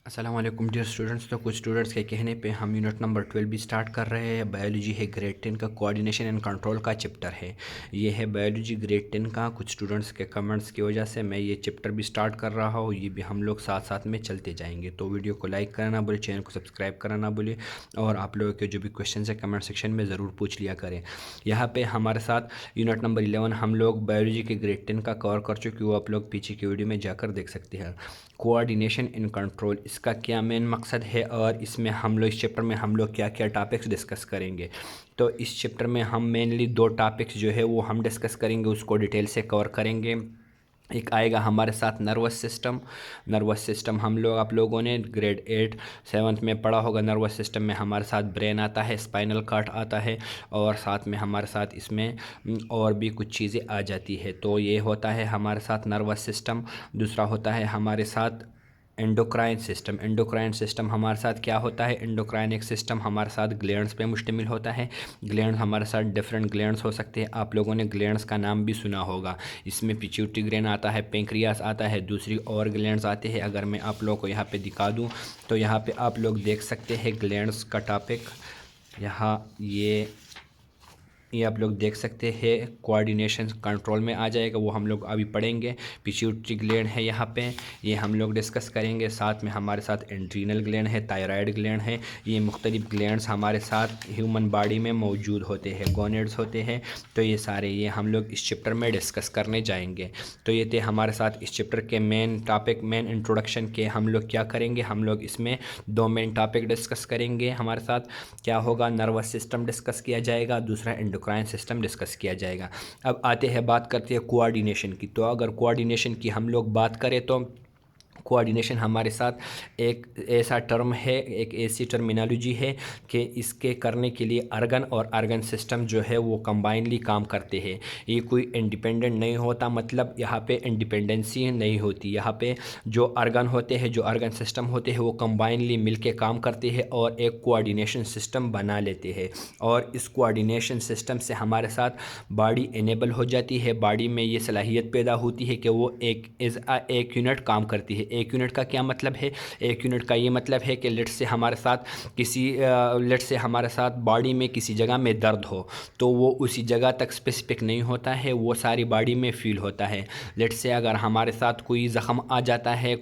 अस्सलाम वालेकुम dear students. तो कुछ स्टूडेंट्स के कहने पे हम यूनिट नंबर 12 भी स्टार्ट कर रहे हैं। बायोलॉजी है ग्रेड 10 का, कोऑर्डिनेशन एंड कंट्रोल का चैप्टर है। ये है बायोलॉजी ग्रेड 10 का। कुछ स्टूडेंट्स के कमेंट्स की वजह से मैं ये चैप्टर भी स्टार्ट कर रहा हूँ। ये भी हम लोग साथ साथ में चलते जाएंगे। तो वीडियो को लाइक करना भूले, चैनल को सब्सक्राइब करना भूले, और आप लोगों के जो भी क्वेश्चन है कमेंट सेक्शन में ज़रूर पूछ लिया करें। यहाँ पर हमारे साथ यूनिट नंबर 11 हम लोग बायोलॉजी के ग्रेड 10 का कवर कर चुके हो। आप लोग पीछे की वीडियो में जाकर देख सकते हैं। कोऑर्डिनेशन इन कंट्रोल, इसका क्या मेन मकसद है और इसमें हम लोग इस चैप्टर में हम लोग क्या क्या टॉपिक्स डिस्कस करेंगे। तो इस चैप्टर में हम मेनली दो टॉपिक्स जो है वो हम डिस्कस करेंगे, उसको डिटेल से कवर करेंगे। एक आएगा हमारे साथ नर्वस सिस्टम। नर्वस सिस्टम हम लोग आप लोगों ने ग्रेड 8 7th में पढ़ा होगा। नर्वस सिस्टम में हमारे साथ ब्रेन आता है, स्पाइनल कॉर्ड आता है, और साथ में हमारे साथ इसमें और भी कुछ चीज़ें आ जाती है। तो ये होता है हमारे साथ नर्वस सिस्टम। दूसरा होता है हमारे साथ एंडोक्राइन सिस्टम। एंडोक्राइन सिस्टम हमारे साथ क्या होता है? एंडोक्राइन एक सिस्टम हमारे साथ ग्लैंड्स पे मुश्तमिल होता है। ग्लैंड हमारे साथ डिफरेंट ग्लैंड्स हो सकते हैं। आप लोगों ने ग्लैंड्स का नाम भी सुना होगा। इसमें पिट्यूटरी ग्लैंड आता है, पेंक्रियास आता है, दूसरी और ग्लैंड्स आते हैं। अगर मैं आप लोगों को यहाँ पे दिखा दूँ तो यहाँ पे आप लोग देख सकते हैं ग्लैंड्स का टॉपिक। यहाँ ये आप लोग देख सकते हैं कोऑर्डिनेशन कंट्रोल में आ जाएगा, वो हम लोग अभी पढ़ेंगे। पिट्यूटरी ग्लैंड है यहाँ पे, ये हम लोग डिस्कस करेंगे। साथ में हमारे साथ एड्रीनल ग्लैंड है, थायराइड ग्लैंड है। ये मुख्तलिफ ग्लैंड्स हमारे साथ ह्यूमन बॉडी में मौजूद होते हैं, गोनेड्स होते हैं। तो ये सारे ये हम लोग इस चैप्टर में डिस्कस करने जाएंगे। तो ये थे हमारे साथ इस चैप्टर के मेन टॉपिक, मेन इंट्रोडक्शन के। हम लोग क्या करेंगे, हम लोग इसमें दो मेन टॉपिक डिस्कस करेंगे। हमारे साथ क्या होगा, नर्वस सिस्टम डिस्कस किया जाएगा, दूसरा एंडोक्राइन सिस्टम डिस्कस किया जाएगा। अब आते हैं बात करते हैं कोऑर्डिनेशन की। तो अगर कोऑर्डिनेशन की हम लोग बात करें तो कोऑर्डिनेशन हमारे साथ एक ऐसा टर्म है, एक ऐसी टर्मिनोलॉजी है कि इसके करने के लिए अर्गन और अर्गन सिस्टम जो है वो कंबाइनली काम करते हैं। ये कोई इंडिपेंडेंट नहीं होता, मतलब यहाँ पे इंडिपेंडेंसी नहीं होती। यहाँ पे जो अर्गन होते हैं, जो अर्गन सिस्टम होते हैं, वो कंबाइनली मिलके काम करते हैं और एक कोऑर्डिनेशन सिस्टम बना लेते हैं। और इस कोऑर्डिनेशन सिस्टम से हमारे साथ बॉडी इनेबल हो जाती है। बॉडी में ये सलाहियत पैदा होती है कि वो एक यूनिट काम करती है। एक यूनिट का क्या मतलब है? एक यूनिट का ये मतलब है कि लेट से हमारे साथ बॉडी में किसी जगह में दर्द हो तो वो उसी जगह तक स्पेसिफिक नहीं होता है, वो सारी बॉडी में फील होता है। लेट से अगर हमारे साथ कोई ज़ख़म आ जाता है,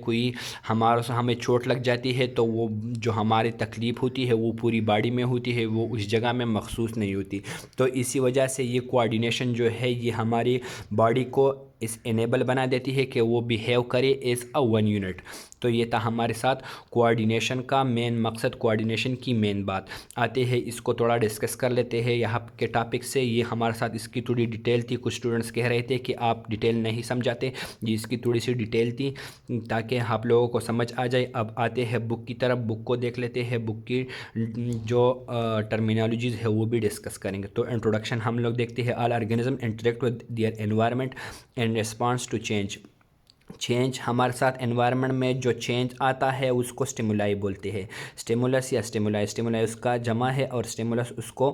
हमें चोट लग जाती है, तो वो जो हमारी तकलीफ़ होती है वो पूरी बॉडी में होती है, वो उस जगह में मखसूस नहीं होती। तो इसी वजह से ये कोऑर्डिनेशन जो है ये हमारी बॉडी को इस इनेबल बना देती है कि वो बिहेव करे एज अ वन यूनिट। तो ये था हमारे साथ कोऑर्डिनेशन का मेन मकसद, कोऑर्डिनेशन की मेन बात। आते हैं इसको थोड़ा डिस्कस कर लेते हैं यहाँ के टॉपिक से। ये हमारे साथ इसकी थोड़ी डिटेल थी। कुछ स्टूडेंट्स कह रहे थे कि आप डिटेल नहीं समझाते, ये इसकी थोड़ी सी डिटेल थी ताकि आप लोगों को समझ आ जाए। अब आते हैं बुक की तरफ, बुक को देख लेते हैं। बुक की जो टर्मिनोलॉजीज़ है वो भी डिस्कस करेंगे। तो इंट्रोडक्शन हम लोग देखते हैं। All organism interact with their environment and response to change. Change हमारे साथ एनवायरनमेंट में जो चेंज आता है उसको स्टिमुलाई बोलते हैं। स्टिमुलस या स्टिमुलाई, स्टिमुलाई उसका जमा है और स्टिमुलस उसको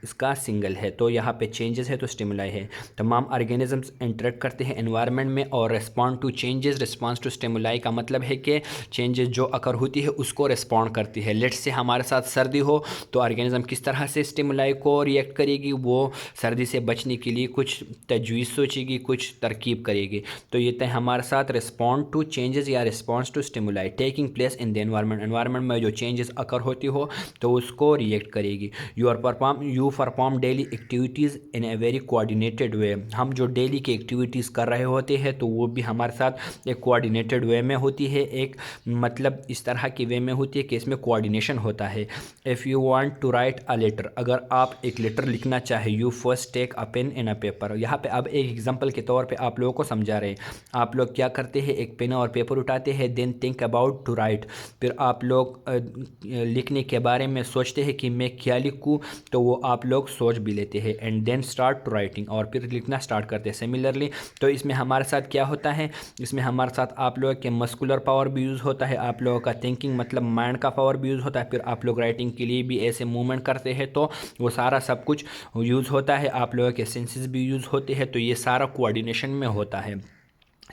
इसका सिंगल है। तो यहाँ पे चेंजेस है तो स्टिमुलाई है। तमाम ऑर्गेनिजम्स इंटरेक्ट करते हैं एनवायरनमेंट में और respond to changes. Response to stimuli का मतलब है कि चेंजेस जो अकर होती है उसको रिस्पॉन्ड करती है। लेट से हमारे साथ सर्दी हो तो ऑर्गेनिज्म किस तरह से स्टिमुलाई को रिएक्ट करेगी, वो सर्दी से बचने के लिए कुछ तजवीज़ सोचेगी, कुछ तरकीब करेगी। तो ये है हमारे साथ रिस्पॉन्ड टू चेंजेस या response to stimuli taking place in the environment. Environment में जो चेंजेस अकर होती हो तो उसको रिएक्ट करेगी। You perform daily activities in a very coordinated way. हम जो डेली की एक्टिविटीज़ कर रहे होते हैं तो वो भी हमारे साथ एक कोऑर्डिनेटेड वे में होती है। एक मतलब इस तरह की वे में होती है कि इसमें कोऑर्डिनेशन होता है। If you want to write a letter, अगर आप एक लेटर लिखना चाहे, you first take a pen in a paper. यहाँ पे अब एक एग्जांपल के तौर पे आप लोगों को समझा रहे हैं। आप लोग क्या करते हैं, एक पेन और पेपर उठाते हैं, then think about to write. फिर आप लोग लिखने के बारे में सोचते हैं कि मैं क्या लिखूँ, तो वो आप लोग सोच भी लेते हैं and then start to writing, और फिर लिखना स्टार्ट करते हैं। सिमिलरली तो इसमें हमारे साथ क्या होता है, इसमें हमारे साथ आप लोगों के मस्कुलर पावर भी यूज़ होता है, आप लोगों का थिंकिंग मतलब माइंड का पावर भी यूज़ होता है। फिर आप लोग राइटिंग के लिए भी ऐसे मूवमेंट करते हैं तो वो सारा सब कुछ यूज़ होता है। आप लोगों के सेंसेस भी यूज़ होते हैं। तो ये सारा कोऑर्डिनेशन में होता है।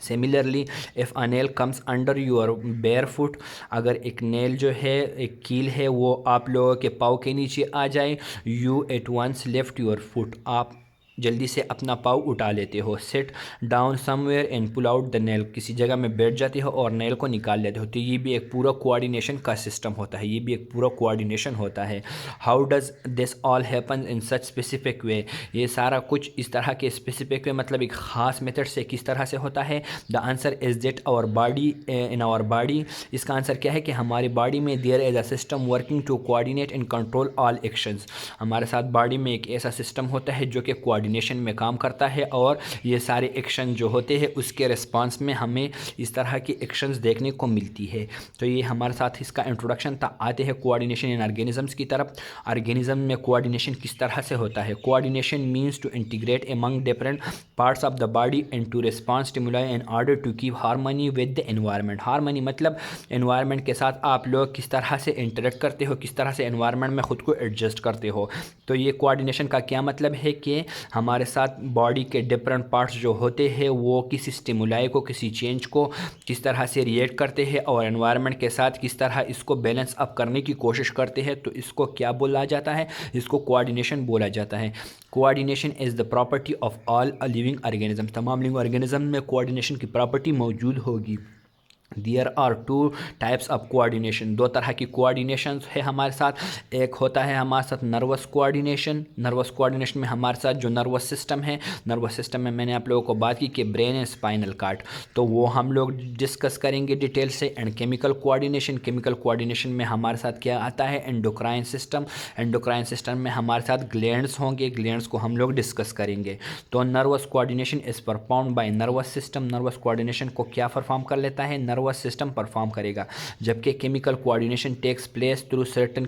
Similarly if a nail comes under your bear foot, अगर एक नेल जो है, एक कील है, वो आप लोगों के पाँव के नीचे आ जाए, you at once lift your foot, आप जल्दी से अपना पाँव उठा लेते हो। Sit down somewhere and pull out the nail, किसी जगह में बैठ जाते हो और नेल को निकाल लेते हो। तो ये भी एक पूरा कोऑर्डिनेशन का सिस्टम होता है, ये भी एक पूरा कोऑर्डिनेशन होता है। How does this all happen in such specific way, ये सारा कुछ इस तरह के स्पेसिफिक वे मतलब एक ख़ास मेथड से किस तरह से होता है। The answer is that our body, in our body, इसका आंसर क्या है कि हमारी बॉडी में there is a system working to coordinate and control all actions, हमारे साथ बॉडी में एक ऐसा सिस्टम होता है जो कि कोऑर्डिनेशन में काम करता है और ये सारे एक्शन जो होते हैं उसके रिस्पांस में हमें इस तरह की एक्शंस देखने को मिलती है। तो ये हमारे साथ इसका इंट्रोडक्शन था। आते हैं कोऑर्डिनेशन इन ऑर्गेनिजम्स की तरफ। ऑर्गेनिज्म में कोऑर्डिनेशन किस तरह से होता है। Coordination means to integrate among different parts of the body and to respond stimuli in order to keep harmony with the environment. Harmony मतलब एनवायरनमेंट के साथ आप लोग किस तरह से इंटरेक्ट करते हो, किस तरह से एनवायरनमेंट में ख़ुद को एडजस्ट करते हो। तो ये कोऑर्डिनेशन का क्या मतलब है कि हमारे साथ बॉडी के डिफरेंट पार्ट्स जो होते हैं वो किसी स्टिमुलाई को, किसी चेंज को किस तरह से रिएक्ट करते हैं और एनवायरनमेंट के साथ किस तरह इसको बैलेंस अप करने की कोशिश करते हैं। तो इसको क्या बोला जाता है, इसको कोऑर्डिनेशन बोला जाता है। Coordination is the property of all living organism, तमाम लिविंग ऑर्गेनिज्म में कोऑर्डिनेशन की प्रॉपर्टी मौजूद होगी। There are two types of coordination, दो तरह की कोऑर्डिनेशन है हमारे साथ। एक होता है हमारे साथ नर्वस कोऑर्डिनेशन। नर्वस कोऑर्डिनेशन में हमारे साथ जो नर्वस सिस्टम है, नर्वस सिस्टम में मैंने आप लोगों को बात की कि ब्रेन एंड स्पाइनल कार्ड, तो वो हम लोग डिस्कस करेंगे डिटेल से। And chemical coordination, chemical coordination में हमारे साथ क्या आता है, एंडोक्राइन सिस्टम। एंडोक्राइन सिस्टम में हमारे साथ ग्लैंड्स होंगे, ग्लैंड्स को हम लोग डिस्कस करेंगे। तो nervous coordination is performed by nervous system, nervous coordination को क्या परफॉर्म कर लेता है, नर्वस सिस्टम परफॉर्म करेगा। जबकि chemical coordination takes place through certain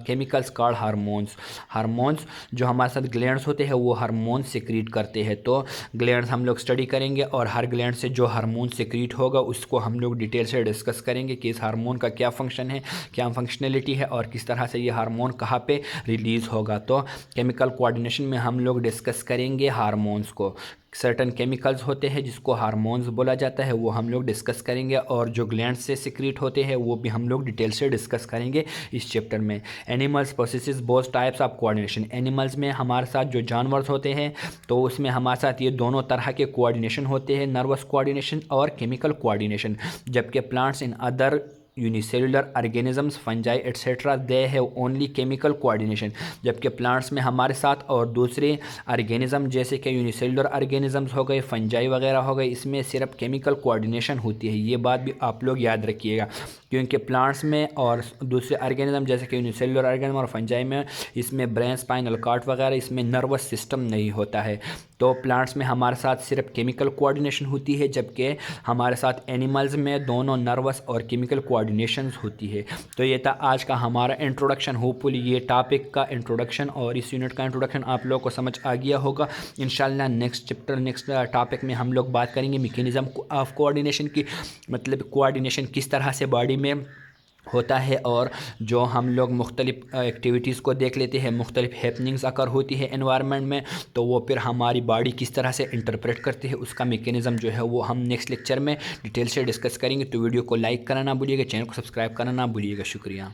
chemicals called hormones. Hormones जो हमारे साथ ग्लैंड्स होते हैं वो हार्मोन सिक्रीट करते हैं। तो ग्लैंड्स हम लोग स्टडी करेंगे और हर ग्लैंड से जो हार्मोन सिक्रीट होगा उसको हम लोग डिटेल से डिस्कस करेंगे कि इस हार्मोन का क्या फंक्शन है, क्या फंक्शनलिटी है और किस तरह से ये हार्मोन कहाँ पे रिलीज़ होगा। तो केमिकल कोऑर्डिनेशन में हम लोग डिस्कस करेंगे हार्मोन्स को। सर्टन केमिकल्स होते हैं जिसको हार्मोन्स बोला जाता है, वो हम लोग डिस्कस करेंगे। और जो ग्लैंड से सिक्रीट होते हैं वो भी हम लोग डिटेल से डिस्कस करेंगे इस चैप्टर में। Animals possesses both types of coordination, animals में हमारे साथ जो जानवर होते हैं तो उसमें हमारे साथ ये दोनों तरह के कोऑर्डिनेशन होते हैं, नर्वस कोऑर्डिनेशन और केमिकल कोऑर्डिनेशन। जबकि plants in other unicellular organisms fungi etcetera they have only chemical coordination. जबकि प्लांट्स में हमारे साथ और दूसरे ऑर्गेनिज्म जैसे कि यूनिसेलुलर ऑर्गेनिजम्स हो गए, फंजाई वगैरह हो गए, इसमें सिर्फ केमिकल कोऑर्डिनेशन होती है। ये बात भी आप लोग याद रखिएगा, क्योंकि प्लांट्स में और दूसरे ऑर्गेनिज्म जैसे कि यूनिसेलुलर ऑर्गेनिज्म और फंजाई में इसमें ब्रेन, स्पाइनल कॉर्ड वगैरह, इसमें नर्वस सिस्टम नहीं होता है। तो प्लांट्स में हमारे साथ सिर्फ केमिकल कोऑर्डिनेशन होती है, जबकि हमारे साथ एनिमल्स में दोनों नर्वस और केमिकल कोऑर्डिनेशंस होती है। तो ये था आज का हमारा इंट्रोडक्शन। होपफुली ये टॉपिक का इंट्रोडक्शन और इस यूनिट का इंट्रोडक्शन आप लोगों को समझ आ गया होगा। इंशाल्लाह नेक्स्ट चैप्टर, नेक्स्ट टॉपिक में हम लोग बात करेंगे मैकेनिज्म ऑफ कोऑर्डिनेशन की, मतलब कोऑर्डिनेशन किस तरह से बॉडी में होता है। और जो हम लोग मुख्तलिफ एक्टिविटीज़ को देख लेते हैं, मुख्तलिफ हैपनिंग्स अकर होती है एनवायरनमेंट में, तो वो फिर हमारी बॉडी किस तरह से इंटरप्रेट करती है, उसका मैकेनिज्म जो है वो हम नेक्स्ट लेक्चर में डिटेल से डिस्कस करेंगे। तो वीडियो को लाइक करना ना भूलिएगा, चैनल को सब्सक्राइब करना ना भूलिएगा। शुक्रिया।